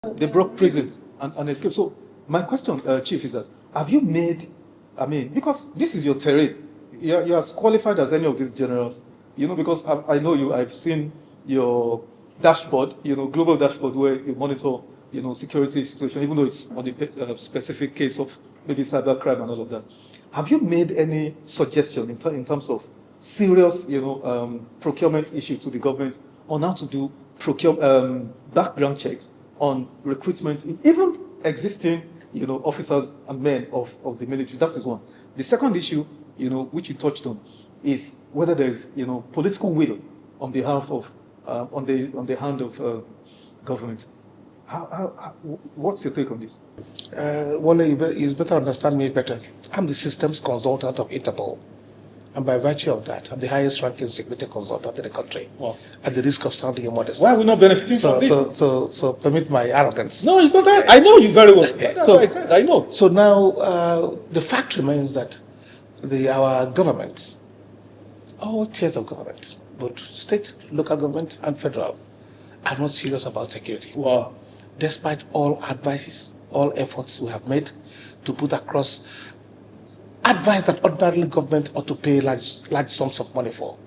They broke prison and escaped. So my question, Chief, is that have you made, I mean, because this is your terrain, you're as qualified as any of these generals, because I know you, I've seen your dashboard, global dashboard where you monitor, security situation, even though it's on a specific case of maybe cybercrime and all of that. Have you made any suggestion in terms of serious, procurement issue to the government on how to do background checks on recruitment, even existing, officers and men of the military? That is one. The second issue, which you touched on, is whether there is, political will on behalf of, on the hand of government. What's your take on this? Well, you better understand me better. I'm the systems consultant of Interpol. And by virtue of that, I'm the highest ranking security consultant in the country. Wow. At the risk of sounding immodest. Why are we not benefiting from this? So permit my arrogance. No, it's not that. I know you very well. That's what I said. I know. So now, the fact remains that our government, all tiers of government, both state, local government, and federal, are not serious about security. Wow. Despite all advices, all efforts we have made to put across advice that ordinarily government ought to pay large sums of money for,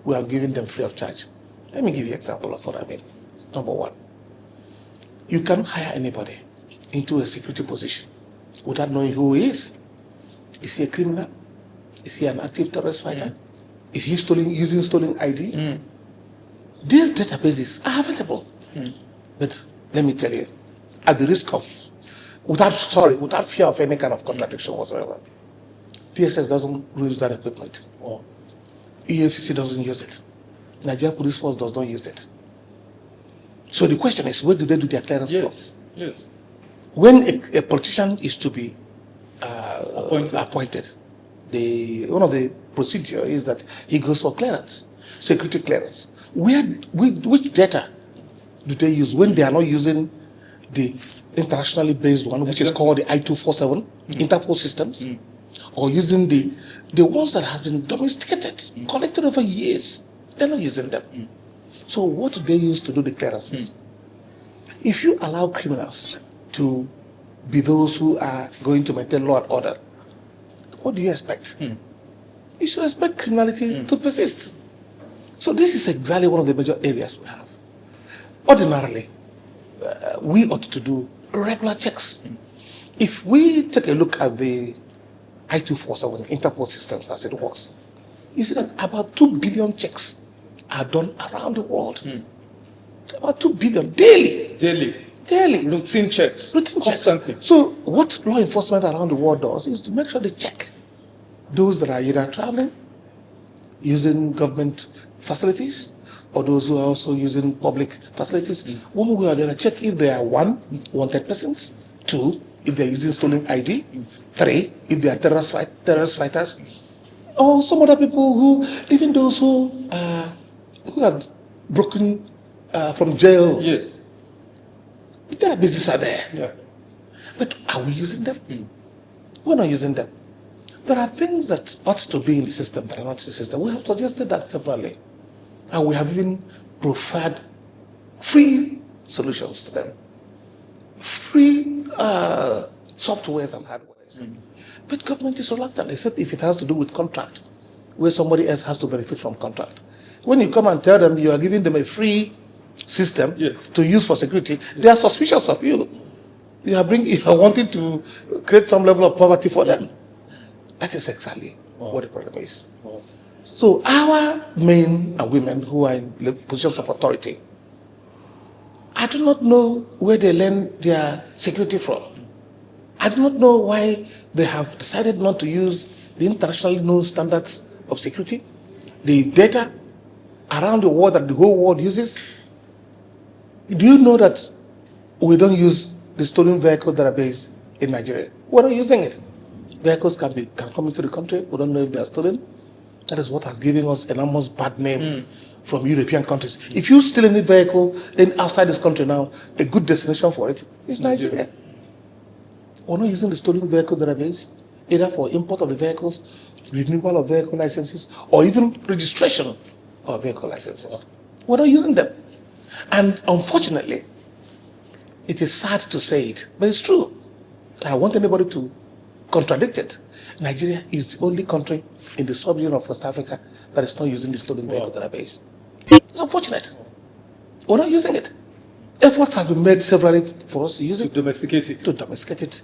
we are giving them free of charge. Let me give you an example of what I mean. Number one, you cannot hire anybody into a security position without knowing who he is. Is he a criminal? Is he an active terrorist fighter? Is he using stolen ID? These databases are available. But let me tell you, at the risk of, without fear of any kind of contradiction whatsoever, PSS doesn't use that equipment. Or EFCC doesn't use it. Nigerian Police Force does not use it. So the question is, where do they do their clearance from? Yes. When a politician is to be appointed, one of the procedure is that he goes for clearance, security clearance. Which data do they use when they are not using the internationally based one, which is called the I-247, Interpol Systems, or using the ones that have been domesticated, collected over years? They're not using them. So what do they use to do the clearances? If you allow criminals to be those who are going to maintain law and order, what do you expect? You should expect criminality to persist. So this is exactly one of the major areas we have. Ordinarily, we ought to do regular checks. If we take a look at the I-247, Interpol Systems as it works, you see that about 2 billion checks are done around the world. About 2 billion daily. Routine checks. Constantly. So what law enforcement around the world does is to make sure they check those that are either traveling, using government facilities, or those who are also using public facilities. One way or the other, check if they are one, wanted persons; two, if they are using stolen ID; three, if they are terrorist fighters, or some other people who, even those who have broken from jails. Yes. Their business are there. Yeah. But are we using them? We're not using them. There are things that ought to be in the system that are not in the system. We have suggested that severally. And we have even preferred free solutions to them. Free softwares and hardwares. But government is reluctant, except if it has to do with contract, where somebody else has to benefit from contract. When you come and tell them you are giving them a free system to use for security, they are suspicious of you. You are wanting to create some level of poverty for them. That is exactly what the problem is. So our men and women who are in positions of authority, I do not know where they learn their security from. I do not know why they have decided not to use the internationally known standards of security, the data around the world that the whole world uses. Do you know that we don't use the stolen vehicle database in Nigeria? We're not using it. Vehicles can come into the country. We don't know if they are stolen. That is what has given us an almost bad name from European countries. If you steal any vehicle outside this country now, a good destination for it is Nigeria. We're not using the stolen vehicle database either for import of the vehicles, renewal of vehicle licenses, or even registration of vehicle licenses. We're not using them. And unfortunately, It is sad to say it, but it's true. I want anybody to contradict it. Nigeria is the only country in the sub-region of West Africa that is not using the stolen vehicle database. It's unfortunate. We're not using it. Efforts has been made severally for us to use it. To domesticate it. To domesticate it.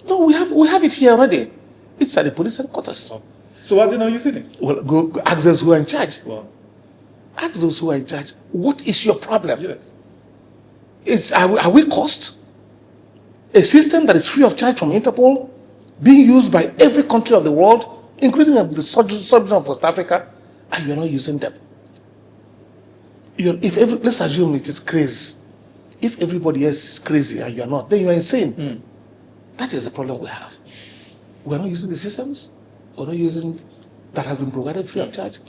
No, we have it here already. It's at the police headquarters. Oh. So why are they not using it? Well, go ask those who are in charge. Wow. Ask those who are in charge. What is your problem? Yes. Are we cost? A system that is free of charge from Interpol, being used by every country of the world, including the sub-region of West Africa, and you're not using them. Let's assume it is crazy. If everybody else is crazy and you're not, then you are insane. That is the problem we have. We're not using the systems. We're not using that has been provided free of charge.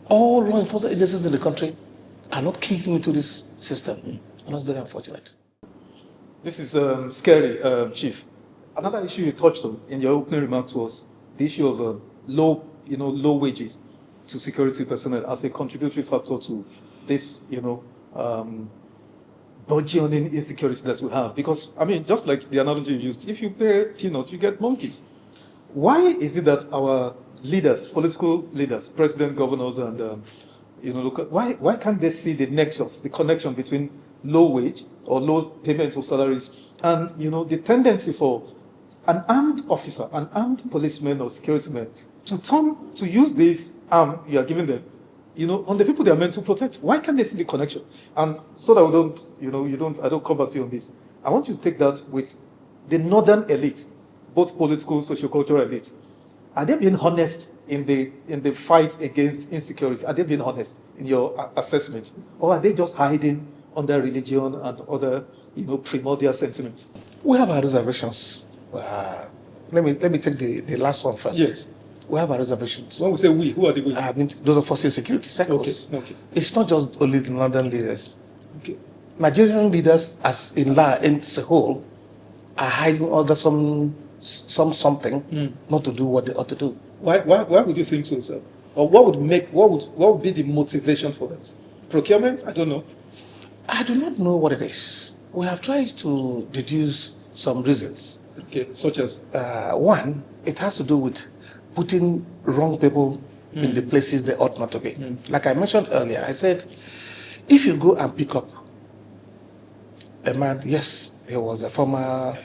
All law enforcement agencies in the country are not keying into this system. And that's very unfortunate. This is scary, Chief. Another issue you touched on in your opening remarks was the issue of low wages to security personnel as a contributory factor to this, burgeoning insecurity that we have. Because, I mean, just like the analogy you used, if you pay peanuts, you get monkeys. Why is it that our leaders, political leaders, president, governors, and local, why can't they see the nexus, the connection between low wage or low payment of salaries and the tendency for an armed officer, an armed policeman or security man to use this arm you are giving them, on the people they are meant to protect? Why can't they see the connection? And so that we don't, I don't come back to you on this. I want you to take that with the northern elite, both political, sociocultural elite. Are they being honest in the fight against insecurity? Are they being honest in your assessment? Or are they just hiding under religion and other, primordial sentiments? We have our reservations. Let me take the last one first. Yes. We have our reservations. When we say we, who are the we? I mean, those of us in security circles. Okay. It's not just only the London leaders. Okay. Nigerian leaders, as in a whole, are hiding under something not to do what they ought to do. Why would you think so, sir? Or what would be the motivation for that? Procurement? I don't know. I do not know what it is. We have tried to deduce some reasons. Okay, such as? One, it has to do with putting wrong people in the places they ought not to be. Like I mentioned earlier, I said, if you go and pick up a man, yes, he was a former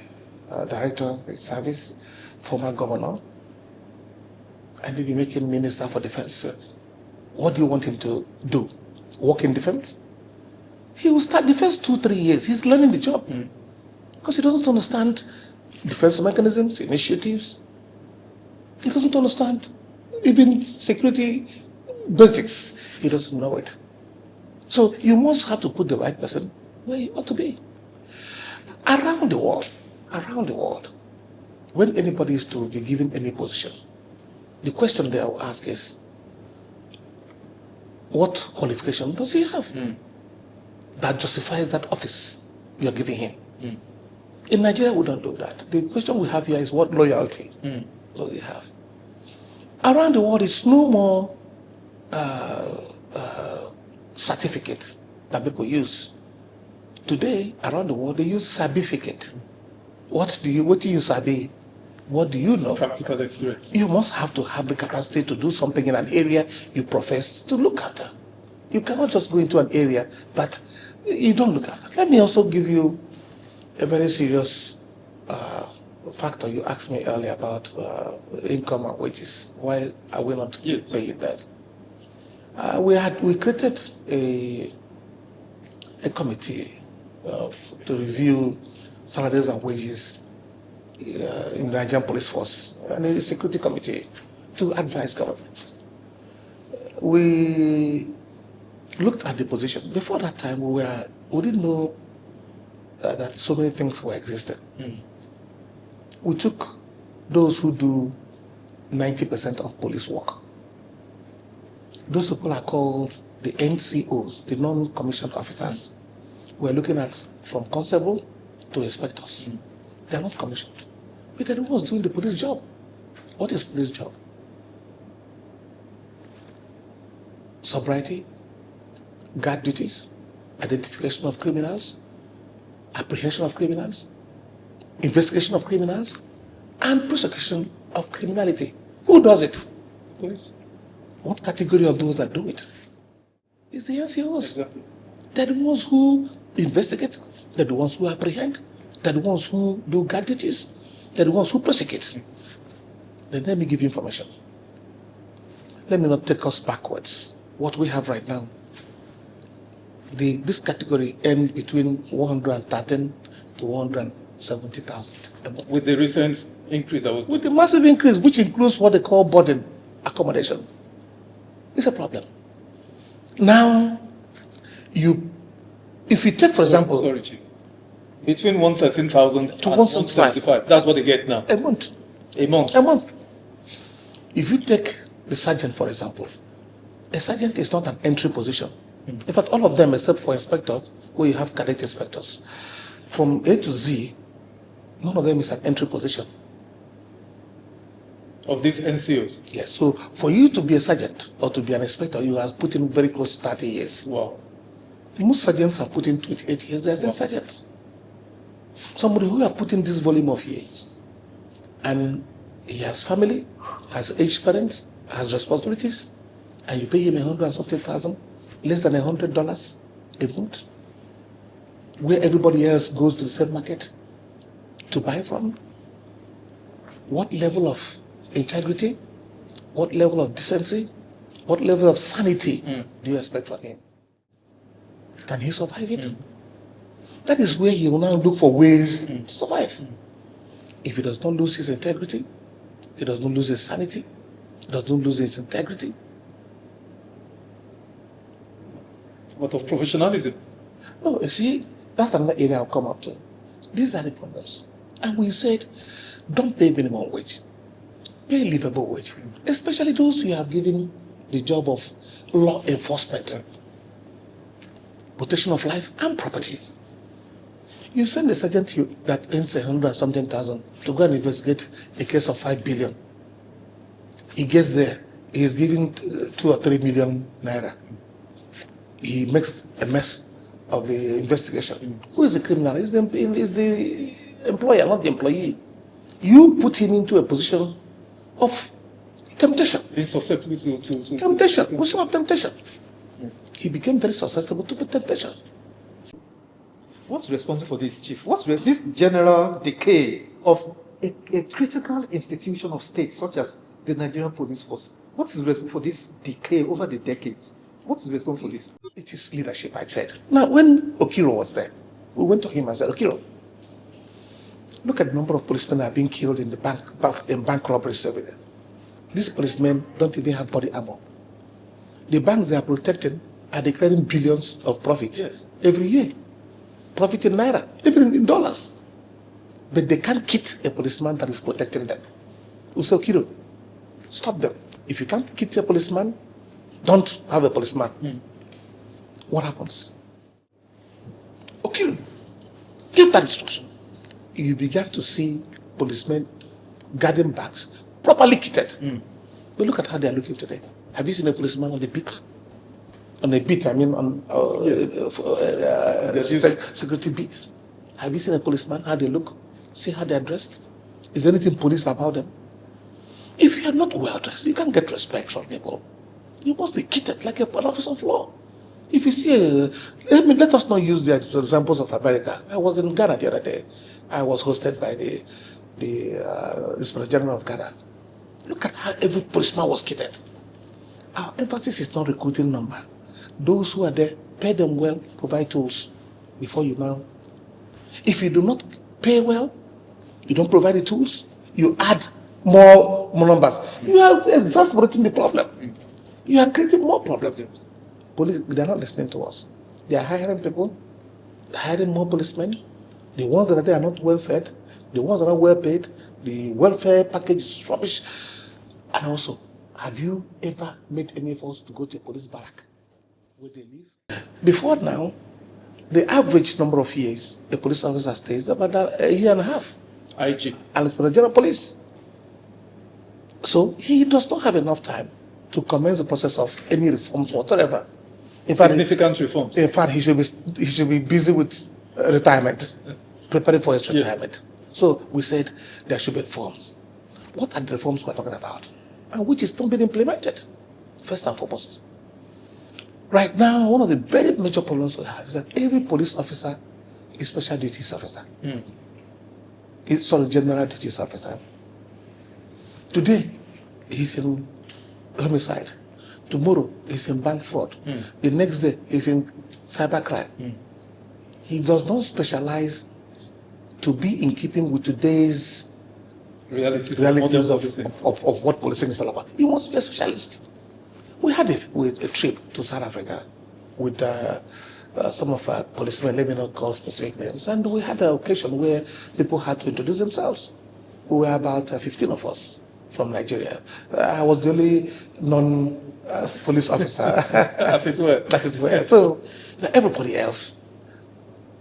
director of service, former governor, and then you make him minister for defense. Yes. What do you want him to do? Work in defense? He will start the first 2-3 years. He's learning the job because he doesn't understand defense mechanisms, initiatives. He doesn't understand even security basics. He doesn't know it. So you must have to put the right person where he ought to be. Around the world, when anybody is to be given any position, the question they will ask is, what qualification does he have that justifies that office you are giving him? In Nigeria, we don't do that. The question we have here is, what loyalty does he have? Around the world, it's no more certificate that people use. Today, around the world, they use certificate. What do you sabi? What do you know? Practical experience. You must have to have the capacity to do something in an area you profess to look after. You cannot just go into an area that you don't look after. Let me also give you a very serious factor. You asked me earlier about income and wages. Why are we not paying that? We created a committee to review salaries and wages in the Nigerian Police Force, and a security committee to advise government. We looked at the position. Before that time, we didn't know that so many things were existing. We took those who do 90% of police work. Those people are called the NCOs, the non-commissioned officers. We're looking at from constable to inspectors. They're not commissioned, but they're the ones doing the police job. What is police job? Sobriety, guard duties, identification of criminals, apprehension of criminals, investigation of criminals, and prosecution of criminality. Who does it? Police. What category of those that do it? It's the NCOs. Exactly. They're the ones who investigate, they're the ones who apprehend, they're the ones who do guard duties, they're the ones who prosecute. Then let me give you information. Let me not take us backwards. What we have right now, this category ends between 113 to 170,000. With the recent increase that was... With the massive increase, which includes what they call boarding accommodation, it's a problem. Now, if you take, for example... Sorry, Chief. Between 113,000 and 175, that's what they get now. A month. A month. A month. If you take the sergeant, for example, a sergeant is not an entry position. In fact, all of them, except for inspector, where you have cadet inspectors, from A to Z, none of them is an entry position. Of these NCOs? Yes. So for you to be a sergeant or to be an inspector, you have put in very close to 30 years. Wow. Most sergeants have put in 28 years as a sergeant. Somebody who has put in this volume of years, and he has family, has aged parents, has responsibilities, and you pay him 100 and something thousand, less than $100 a month, where everybody else goes to the same market to buy from. What level of integrity, what level of decency, what level of sanity do you expect from him? Can he survive it? That is where he will now look for ways to survive. If he does not lose his integrity, he does not lose his sanity, he does not lose his integrity. What of professionalism? No, you see, that's another area I'll come up to. These are the problems. And we said, don't pay minimum wage. Pay livable wage. Especially those who have given the job of law enforcement, protection of life and property. You send a sergeant that earns 100 something thousand to go and investigate a case of 5 billion. He gets there, he's given 2 or 3 million naira. He makes a mess of the investigation. Who is the criminal? Is the employer, not the employee. You put him into a position of temptation. Being susceptible to temptation, position of temptation. He became very susceptible to temptation. What's responsible for this, Chief? What's this general decay of a critical institution of state such as the Nigerian Police Force? What is responsible for this decay over the decades? What is responsible for this? It is leadership, I said. Now, when Okiro was there, we went to him and said, Okiro, look at the number of policemen that are being killed in bank robberies every day. These policemen don't even have body armor. The banks they are protecting are declaring billions of profits every year. Profit in naira, even in dollars. But they can't kit a policeman that is protecting them. We say, Okiro, stop them. If you can't kit a policeman, don't have a policeman. What happens? Okiro, give that instruction. You began to see policemen guarding bags, properly kitted. But look at how they are looking today. Have you seen a policeman on the beat? On a beat, I mean on security beat. Have you seen a policeman, how they look? See how they are dressed? Is there anything police about them? If you are not well dressed, you can't get respect from people. You must be kitted like an officer of law. If you see, let us not use the examples of America. I was in Ghana the other day. I was hosted by the Inspector General of Ghana. Look at how every policeman was kitted. Our emphasis is not recruiting number. Those who are there, pay them well, provide tools before you now. If you do not pay well, you don't provide the tools, you add more numbers. You are exacerbating the problem. You are creating more problems. Police, they are not listening to us. They are hiring people, hiring more policemen. The ones that are there are not well fed. The ones that are well paid. The welfare package is rubbish. And also, have you ever made any efforts to go to a police barrack where they live? Before now, the average number of years a police officer stays is about a year and a half. IG. And it's for the general police. So he does not have enough time to commence the process of any reforms whatsoever. Significant reforms. In fact, he should be busy with retirement, preparing for his retirement. So we said there should be reforms. What are the reforms we're talking about? And which is not being implemented, first and foremost. Right now, one of the very major problems we have is that every police officer is special duties officer. General duties officer. Today, he's in homicide. Tomorrow, he's in bank fraud. The next day, he's in cybercrime. He does not specialize to be in keeping with today's realities of what policing is all about. He wants to be a specialist. We had a trip to South Africa with some of our policemen, let me not call specific names, and we had an occasion where people had to introduce themselves. We were about 15 of us from Nigeria. I was the only non-police officer. As it were. As it were. So everybody else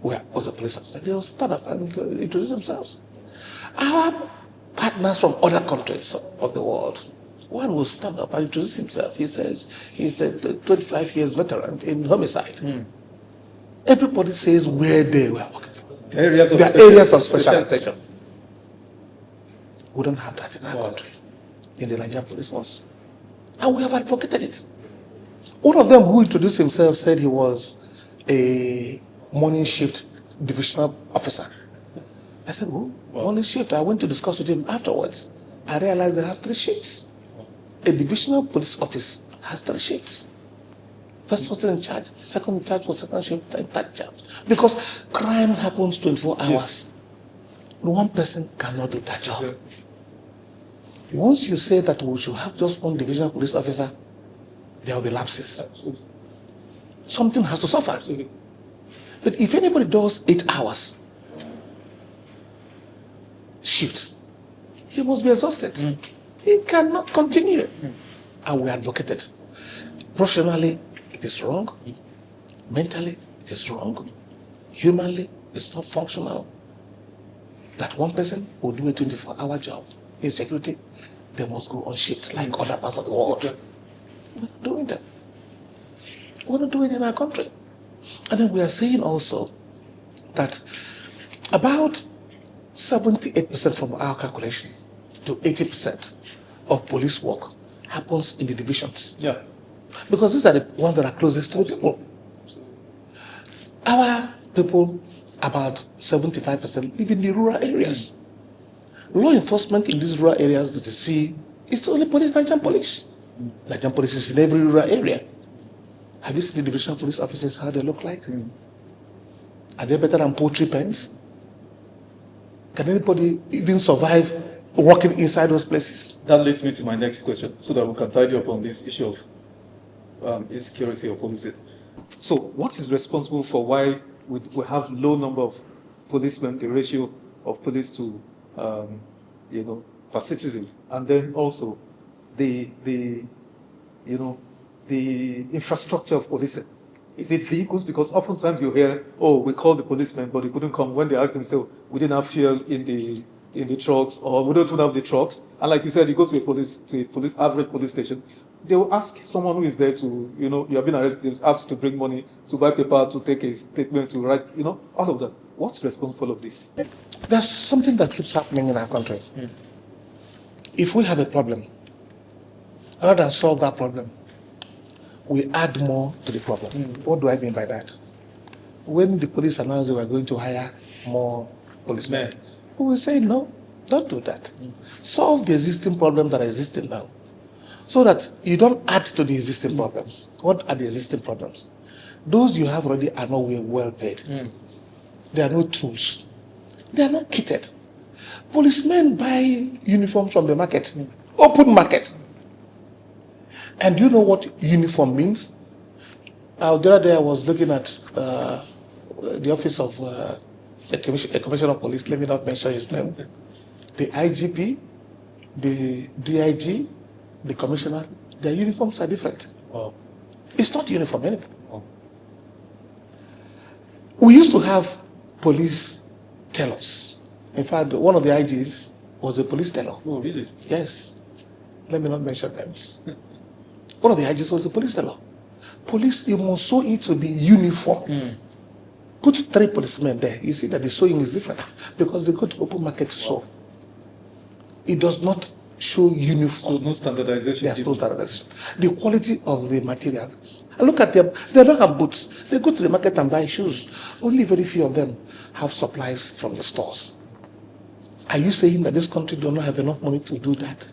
was a police officer. They will stand up and introduce themselves. Our partners from other countries of the world, one will stand up and introduce himself. He says he's a 25 years veteran in homicide. Everybody says where they were working. The areas of specialization. We don't have that in our country, in the Nigerian Police Force. And we have advocated it. One of them who introduced himself said he was a morning shift divisional officer. I said, morning shift? I went to discuss with him afterwards. I realized they have 3 shifts. A divisional police office has 3 shifts. First person in charge, second in charge for second shift, and third charge. Because crime happens 24 hours. One person cannot do that job. Once you say that we should have just one divisional police officer, there will be lapses. Absolutely. Something has to suffer. Absolutely. But if anybody does 8 hours shift, he must be exhausted. He cannot continue. And we advocated. Professionally, it is wrong. Mentally, it is wrong. Humanly, it's not functional. That one person will do a 24-hour job in security, they must go on shift like other parts of the world. We're not doing that. We're not doing it in our country. And then we are saying also that about 78% from our calculation to 80% of police work happens in the divisions. Yeah. Because these are the ones that are closest to the people. Our people, about 75%, live in the rural areas. Law enforcement in these rural areas that you see, it's only police, Nigerian police. Nigerian police is in every rural area. Have you seen the divisional police officers, how they look like? Are they better than poultry pens? Can anybody even survive working inside those places? That leads me to my next question, so that we can tidy up on this issue of insecurity or policing. So, what is responsible for why we have low number of policemen, the ratio of police to, per citizen, and then also the infrastructure of policing? Is it vehicles? Because oftentimes you hear, we called the policemen, but they couldn't come. When they ask themselves, we didn't have fuel in the trucks, or we don't even have the trucks. And like you said, you go to a average police station, they will ask someone who is there to, you have been arrested, they ask you to bring money, to buy paper, to take a statement, to write, all of that. What's responsible for all of this? There's something that keeps happening in our country. If we have a problem, rather than solve that problem, we add more to the problem. What do I mean by that? When the police announced they were going to hire more policemen, we will say, no, don't do that. Solve the existing problems that are existing now, so that you don't add to the existing problems. What are the existing problems? Those you have already are not well paid. They are no tools. They are not kitted. Policemen buy uniforms from the market, open market. And do you know what uniform means? The other day I was looking at the office of a commissioner of police, let me not mention his name. The IGP, the DIG, the commissioner, their uniforms are different. Wow. It's not uniform anymore. Wow. We used to have police tellers. In fact, one of the IGs was a police teller. Oh, really? Yes. Let me not mention names. One of the IGs was a police teller. Police, you must show it to be uniform. Put 3 policemen there, you see that the sewing is different because they go to open market to sew. It does not show uniform. So no standardization. There's no standardization. The quality of the materials. And look at them, they don't have boots. They go to the market and buy shoes. Only very few of them have supplies from the stores. Are you saying that this country does not have enough money to do that?